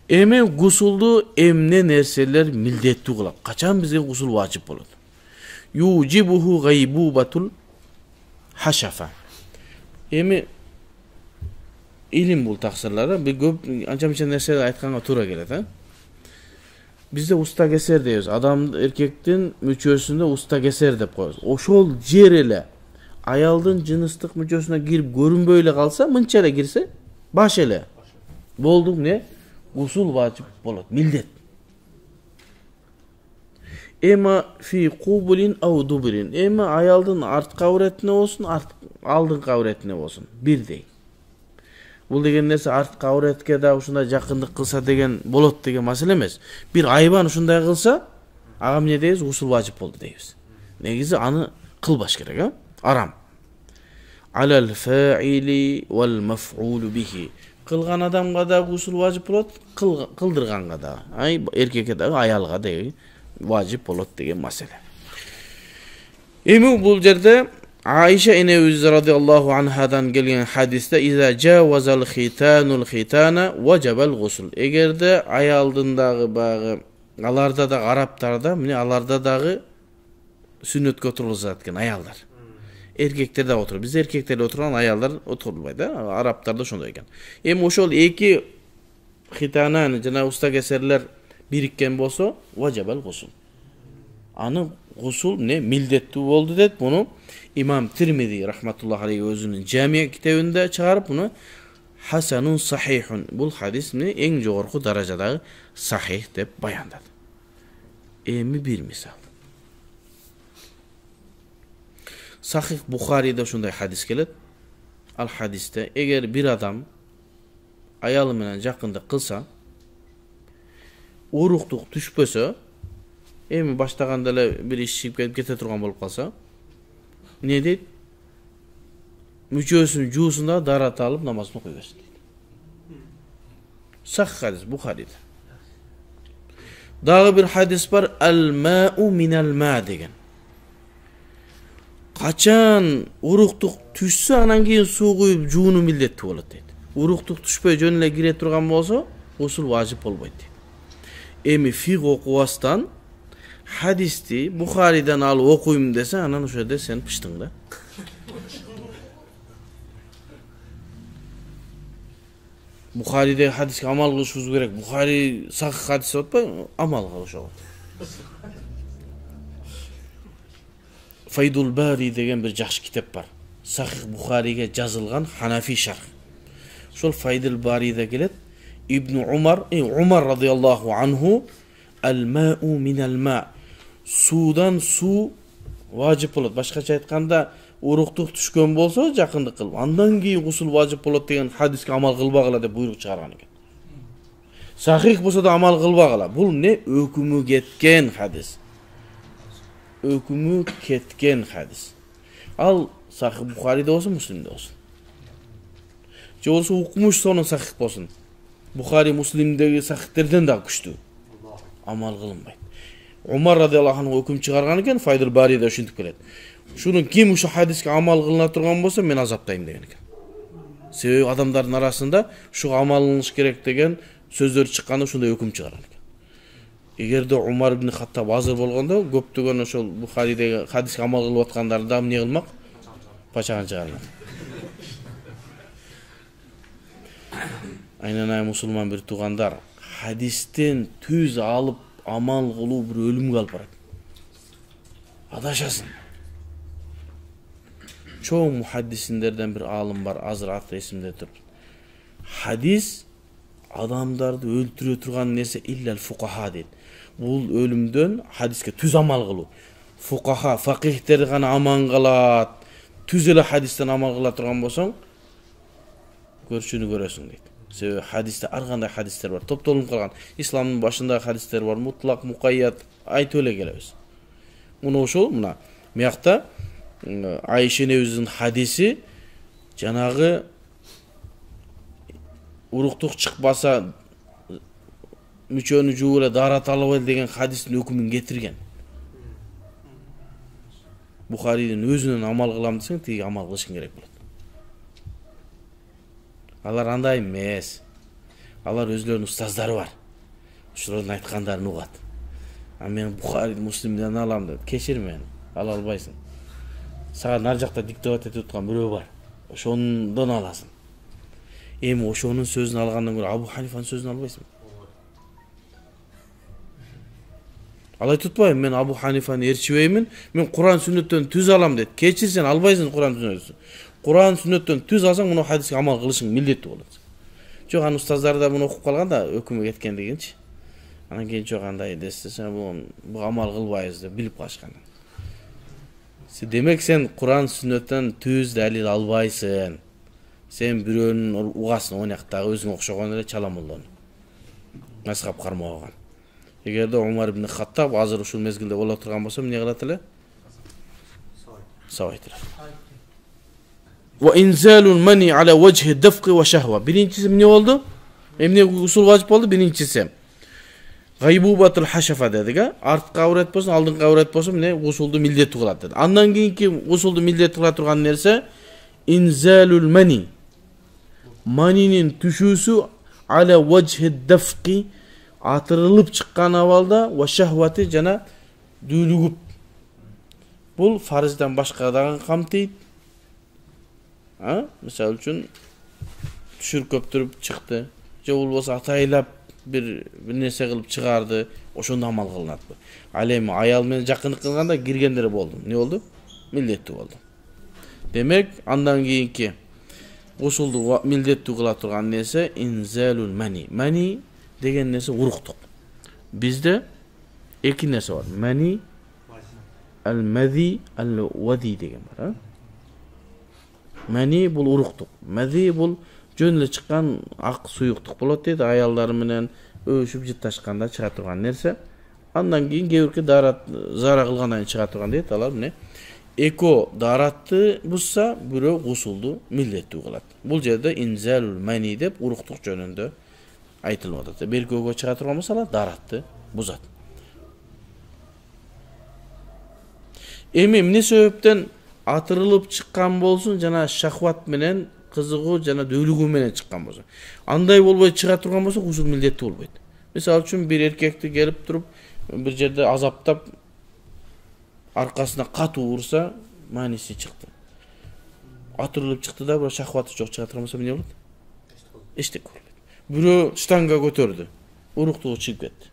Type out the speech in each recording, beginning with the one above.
Эми гусулду эмне нерселер милдеттүү кылат? Качан бизге гусул вачип болот? Южибуху гайбубатул хашафа. Эми илим бул таксырлары бир көп анча-мынча нерсе айтканга туура келет, а? Бизде уста кесер дейбиз. Адам эркектин мүчөсүндө уста кесер деп коебуз. Ошол жер эле аялдын жыныстык мүчөсүнө кирип көрүнбөй эле калса, мынча эле кирсе, баш эле болду эмне? Гусул вачип болот, милдет. Эма фи кубулин ау дубирин. Эма аялдын артка авретине болсун, алдыңкы авретине болсун, бирдей. Бул деген нерсе артка авретке да ушундай жакындык кылса деген болот деген маселе эмес. Бир айбан ушундай кылса, ага эмне дейбиз? Гусул вачип болду дейбиз. Негизи аны кылбаш керек, а? Арам. Алал фаили вал маф'улу бихи. Кылган адамга да гусул вачип болот, кылдырганга да, эркекке да, аялга да вачип болот деген маселе. Эми бул жерде Айша энебиз радиаллаху анхадан келген хадисте иза жавазал хитанул хитана ваджабал гусул. Эгерде аялдын дагы багы аларда да арабтарда, мына аларда дагы сүннөткө отурулат экен аялдар. Эркектер да отуруп, биз эркектер отурган, аялдар отурулбайт, да? Арабтарда ошондой экен. Эми ошол эки хитананы жана уста кесерлер бириккен болсо, ваджабал гусул. Аны гусул не милдеттүү болду дейт. Буну имам Тирмизи рахматуллахи алейхи өзүнүн Жамия китебинде чыгарып, буну хасанун сахихун. Бул хадис эң жогорку даражадагы сахих деп баяндады. Эми бир мисал. Сахих Бухариде ушундай хадис келет. Ал хадисте эгер бир адам аялы менен жакындык кылса, уруктук түшпөсө, эми баштаганда эле бир иш чыгып кетип кете турган болуп калса, эмне дейт? Мүчөсүнүн жуусунда дарат алып намазын окуй берсин дейт. Сахих хадис Бухариде. Дагы бир хадис бар, ал-мау минал ма деген. Качан уруктук түшсө, анан кийин суу куюп жууну милдеттүү болот дейт. Уруктук түшпөй жөн эле кире турган болсо, гусул важип болбойт дейт. Эми фиг окубастан хадисти Бухариден алып окуйм десе, анан ошо жерде сен пыштың да. Бухариде хадиске амал кылышыбыз керек. Бухари сахих хадис деп атпайбы? Амал кылышабыз. Файдул Бари деген бир жакшы китеп бар. Сахих Бухариге жазылган Ханафи шарх. Ошол Файдул Бариде келет, Ибн Умар радиаллаху анху ал-мау минал ма. Судан суу важип болот. Башкача айтканда, уруктук түшкөн болсо жакындык кылып, андан кийин гусул важип болот деген хадиске амал кылбагыла деп буйрук чыгарган экен. Сахих болсо да амал кылбагыла. Бул не өкүмү кеткен хадис. Өкүмү кеткен хадис. Ал Сахих Бухариде болсун, Муслимде болсун. Же болсо укмуш сонун сахих болсун. Бухари, Муслимдеги сахихтерден да күчтүү. Амал кылынбайт. Умар радиаллаху анху өкүм чыгарган экен, Файдул Бариде ушинтип келет. Шунун ким ушу хадиске амал кылына турган болсо, мен азаптайм деген экен. Себеби адамдардын арасында ушу амал кылыш керек деген сөздөр чыкканда ушундай өкүм чыгарган экен. Эгерде Умар ибн Хаттаб азыр болгондо, көптөгөн ошол Бухаридеги хадиске амал кылып аткандар да эмне кылмак? Пачаган чыгармак. Айнанай мусулман бир туугандар, хадистен түз алып амал кылуу бир өлүмгө алып барат. Адашасың. Чоң мухаддисиндерден бир алым бар, азыр аты эсимде туруп. Хадис адамдарды өлтүрө турган нерсе иллал фуқаха дейт. Бул өлүмдөн хадиске түз амал кылуу. Фуқаха, фақихтер гана аман калат. Түз эле хадистен амал кыла турган болсоң, көрчүнү көрөсүң дейт. Себеби хадисте ар кандай хадистер бар. Топтолуп калган. Исламдын башындагы хадистер бар, мутлак, мукайят, айтып эле келебиз. Муну ошол мына мыякта Айша энебиздин хадиси жанагы уруктук чыкпаса мүчөнү жууп эле дарат алып деген хадистин өкүмүн кетирген. Бухаридин өзүнөн амал кылам десең, тиги амал кылышың керек болот. Алар андай эмес. Алар өзлөрүнүн устаздары бар. Ушулардын айткандарын угат. А мен Бухари, Муслимден алам деп. Кечир мени, ала албайсың. Сага нар жакта диктовать этип аткан бирөө бар. Ошондон аласың. Эми ошонун сөзүн алгандан көрө Абу Ханифанын сөзүн албайсың. Алай tutпайм, мен Абу Ханифаны ээрчибеймин, мен Кур'ан сүннөттөн түз алам дейт. Кечир, сен албайсың Кур'ан сүннөттөн. Кур'ан сүннөттөн түз алсаң, муну хадиске амал кылышың милдеттүү болот. Жок, аны устаздар да муну окуп калганда өкүмө кеткендигинчи. Анан кийин жок андай десе, сен бу амал кылбайбыз деп билип калышкан. Демек сен Кур'ан сүннөттөн түз далил албайсың. Сен бирөөнүн угасын ойнактагы өзүңө окшогон эле чаламолдон. Мазхаб кармаган. Эгерде Умар ибн Хаттаб азыр ушул мезгилде боло турган болсо, эмне кылат эле? Сабайт эле. Ва инзалул мани ala вajhi дафqi ва шахва. Биринчиси эмне болду? Эмне усул важип болду? Биринчиси гайбубатул хашафа дедик, артка аврат болсун, алдыңкы аврат болсун, эмне усулду милдеттүү кылат деди. Андан кийинки усулду милдеттүү кыла турган нерсе инзалул мани. Манинин түшүүсү ala вajhi дафqi, атырылып чыккан абалда ва шахвати жана дүүлүгүп. Бул фарыздан башка дагы камтыйт. Мисалы үчүн түшүркөптүрүп чыкты, же болбосо атайлап бир нерсе кылып чыгарды, ошондо амал кылынат. Ал эми аял менен жакындык кылганда киргендер болду. Не болду? Милдеттүү болду. Демек, андан кийинки усулду милдеттүү кыла турган нерсе инзалул мани. Мани деген нерсе уруктук. Бизде эки нерсе бар. Мани, ал-мази, ал-вади деген бар. Мани бул уруктук. Мази бул жөн эле чыккан ак суюктук болот дейт. Аялдар менен өшүп жытташканда чыга турган нерсе. Андан кийин кээ-бирки зара кылгандан кийин чыга турган дейт. Алар эмне? Эко даратты бузса, бирөө гусулду милдеттүү кылат. Бул жерде инзалул мани деп уруктук жөнүндө айтылып атат. Беркөөгө чыга турган болсо, алар даратты бузат. Эми эмне себептен атырылып чыккан болсун, жана шахват менен кызыгуу жана дүүлүгүү менен чыккан болсун. Андай болбой чыга турган болсо, гусул милдеттүү болбойт. Мисалы үчүн бир эркекти келип туруп, бир жерде азаптап аркасына катуу урса, маниси чыкты. Атырылып чыкты да, бирок шахваты жок чыга турган болсо, эмне болот? Эчтеке болбойт. Бирөө штанга көтөрдү, уруктугу чыгып кетти.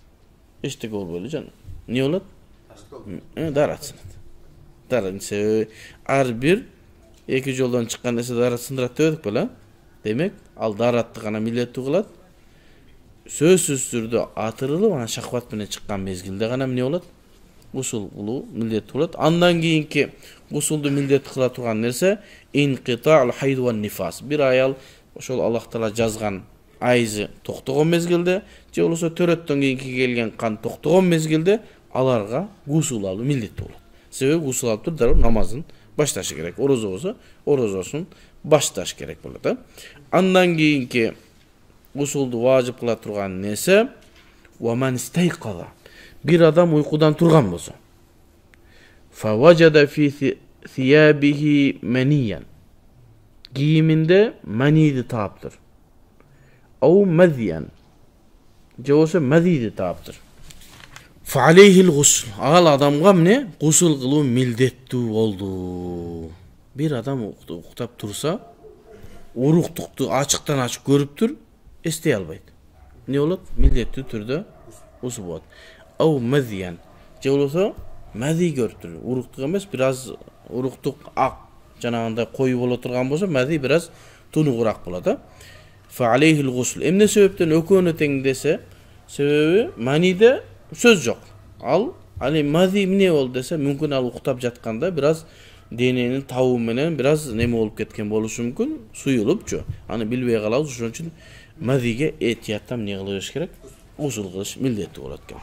Эчтеке болбой эле жана. Не болот? Даратсынат. Даратсы ар бир эки жолдон чыккан нерсе дарат сындырат дедик беле. Демек, ал даратты гана милдеттүү кылат. Сөзсүз түрдө атырылып, анан шахват менен чыккан мезгилде гана эмне болот? Гусул кылуу милдеттүү болот. Андан кийинки гусулду милдеттүү кыла турган нерсе инқитаъл хайд ва нифас. Бир аял ошол Аллах Таала жазган айзы токтогон мезгилде, же болбосо төрөттөн кийинки келген кан токтогон мезгилде аларга гусул алуу милдеттүү болот. Себеби гусул алып туруп дароо намазын башташы керек. Орозо болсо, орозосун башташ керек болот. Андан кийинки гусулду важип кыла турган нерсе ва ман истайқаза. Бир адам уйкудан турган болсо, фа важада фи сиябихи маниян. Кийиминде маниди таптыр. Ау мазиян. Же болсо мазиди таптыр. Фа алейхил гусл. Ал адамга эмне? Гусул кылуу милдеттүү болду. Бир адам уктап турса, уруктукту ачыктан ачык көрүптүр, эстей албайт. Не болот? Милдеттүү түрдө гусул болот. Ау мазиян. Же болсо мази көрүптүр. Уруктук эмес, бир аз уруктук ак, жанагындай коюу боло турган болсо, мази бир аз тунугураак болот. Фа алейхил гусл. Эмне себептен экөөнө тең десе, себеби маниде сөз жок. Ал мази эмне болду десе, мүмкүн ал уктап жатканда бир аз дененин табуу менен бир аз неме болуп кеткен болушу мүмкүн, суюлупчу. Аны билбей калабыз, ошон үчүн мазиге этияттан эмне кылыш керек? Гусул кылыш милдеттүү болот экен.